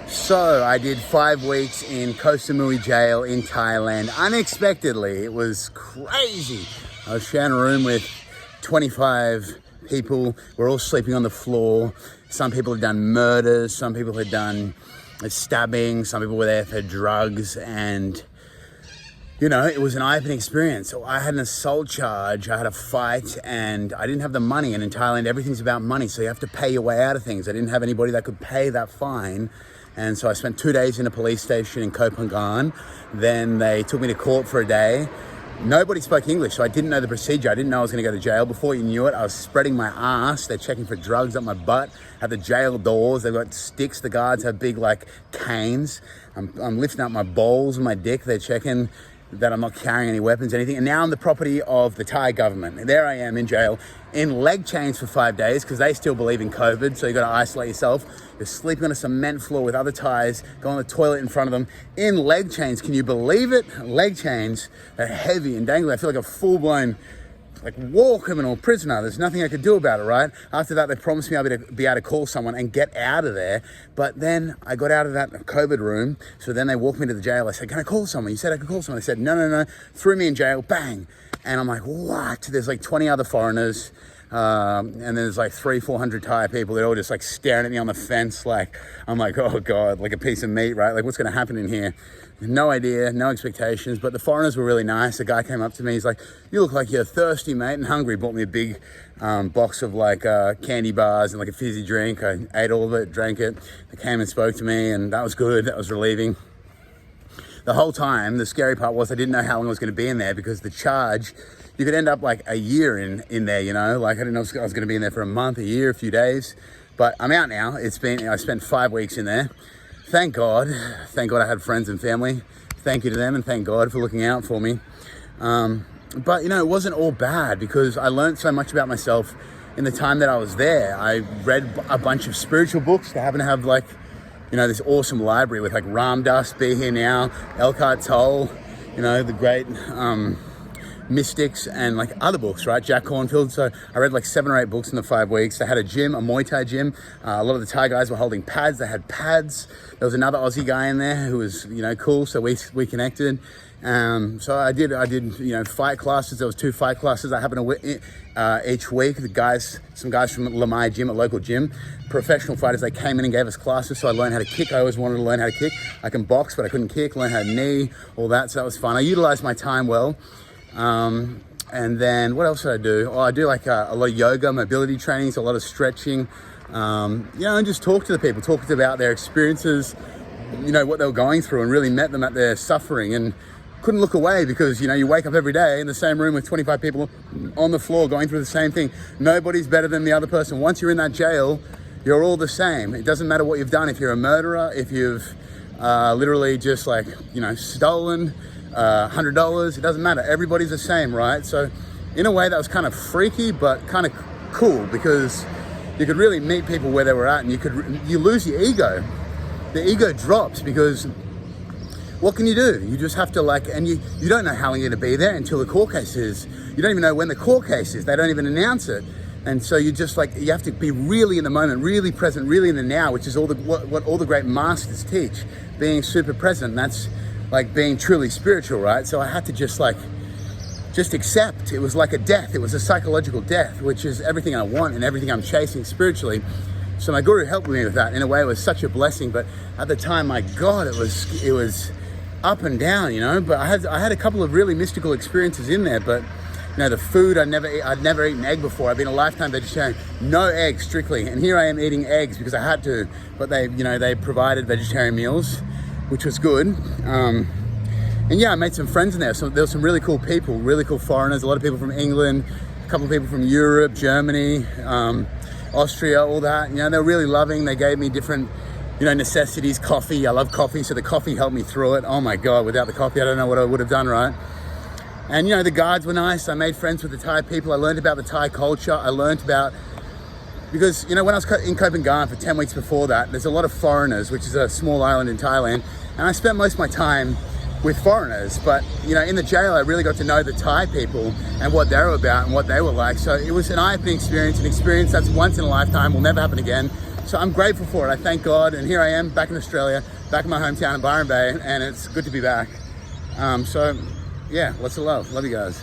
So I did 5 weeks in Koh Samui jail in Thailand. Unexpectedly, it was crazy. I was sharing a room with 25 people. We're all sleeping on the floor. Some people had done murders. Some people had done stabbing. Some people were there for drugs. And, you know, it was an eye-opening experience. So I had an assault charge. I had a fight and I didn't have the money. And in Thailand, everything's about money. So you have to pay your way out of things. I didn't have anybody that could pay that fine. And so I spent 2 days in a police station in Koh Phangan. Then they took me to court for a day. Nobody spoke English, so I didn't know the procedure. I didn't know I was going to go to jail. Before you knew it, I was spreading my ass. They're checking for drugs up my butt at the jail doors. They've got sticks. The guards have big, like, canes. I'm lifting up my balls and my dick. They're checking that I'm not carrying any weapons, anything. And now I'm the property of the Thai government. And there I am in jail, in leg chains for 5 days, because they still believe in COVID. So you got to isolate yourself. You're sleeping on a cement floor with other Thais, go on the toilet in front of them, in leg chains. Can you believe it? Leg chains are heavy and dangling. I feel like a full-blown, like, war criminal prisoner. There's nothing I could do about it, right? After that, they promised me I'd be able to call someone and get out of there. But then I got out of that COVID room. So then they walked me to the jail. I said, can I call someone? You said I could call someone. They said, no. Threw me in jail, bang. And I'm like, what? There's like 20 other foreigners. And then there's like 300-400 Thai people. They're all just like staring at me on the fence. Like, I'm like, oh God, like a piece of meat, right? Like, what's going to happen in here? No idea, no expectations, but the foreigners were really nice. The guy came up to me, he's like, you look like you're thirsty, mate, and hungry. Bought me a big box of like candy bars and like a fizzy drink. I ate all of it, drank it. They came and spoke to me, and that was good. That was relieving. The whole time, the scary part was I didn't know how long I was going to be in there, because the charge, you could end up like a year in there, you know? Like, I didn't know I was going to be in there for a month, a year, a few days. But I'm out now. I spent 5 weeks in there. Thank God I had friends and family. Thank you to them, and thank God for looking out for me. But, you know, it wasn't all bad, because I learned so much about myself in the time that I was there. I read a bunch of spiritual books. They happen to have, like, you know, this awesome library with like Ram Dass, Be Here Now, Eckhart Tolle, you know, the great mystics, and like other books, right? Jack Cornfield. So I read like 7 or 8 books in the 5 weeks. They had a gym, a Muay Thai gym. A lot of the Thai guys were holding pads. They had pads. There was another Aussie guy in there who was, you know, cool. So we connected. So I did, you know, fight classes. There was 2 fight classes I happened to each week. Some guys from Lamai Gym, a local gym, professional fighters, they came in and gave us classes. So I learned how to kick. I always wanted to learn how to kick. I can box, but I couldn't kick. Learn how to knee, all that. So that was fun. I utilized my time well. And then what else did I do? Oh, I do like a lot of yoga, mobility trainings, a lot of stretching, you know, and just talk to the people, talk about their experiences, you know, what they were going through, and really met them at their suffering, and couldn't look away, because, you know, you wake up every day in the same room with 25 people on the floor going through the same thing. Nobody's better than the other person. Once you're in that jail, you're all the same. It doesn't matter what you've done. If you're a murderer, if you've literally just, like, you know, stolen $100, it doesn't matter. Everybody's the same, right? So in a way that was kind of freaky, but kind of cool, because you could really meet people where they were at, and you lose your ego. The ego drops, because what can you do? You just have to, like, and you don't know how long you're going to be there until the court case is. You don't even know when the court case is. They don't even announce it. And so you just, like, you have to be really in the moment, really present, really in the now, which is what all the great masters teach, being super present. And that's like being truly spiritual, right? So I had to just accept. It was like a death. It was a psychological death, which is everything I want and everything I'm chasing spiritually. So my guru helped me with that. In a way, it was such a blessing. But at the time, my God, it was up and down, you know. But I had a couple of really mystical experiences in there. But, you know, the food, I'd never eaten egg before. I've been a lifetime vegetarian, no eggs strictly. And here I am eating eggs because I had to. But they provided vegetarian meals, which was good. And yeah, I made some friends in there. So there were some really cool people, really cool foreigners, a lot of people from England, a couple of people from Europe, Germany, Austria, all that. You know, they were really loving. They gave me different, you know, necessities, coffee. I love coffee, so the coffee helped me through it. Oh my God, without the coffee, I don't know what I would have done, right? And, you know, the guards were nice. I made friends with the Thai people. I learned about the Thai culture. I learned about, because, you know, when I was in Koh Phangan for 10 weeks before that, there's a lot of foreigners, which is a small island in Thailand. And I spent most of my time with foreigners, but, you know, in the jail, I really got to know the Thai people and what they were about and what they were like. So it was an eye-opening experience, an experience that's once in a lifetime, will never happen again. So I'm grateful for it. I thank God. And here I am back in Australia, back in my hometown in Byron Bay, and it's good to be back. So yeah, lots of love. Love you guys.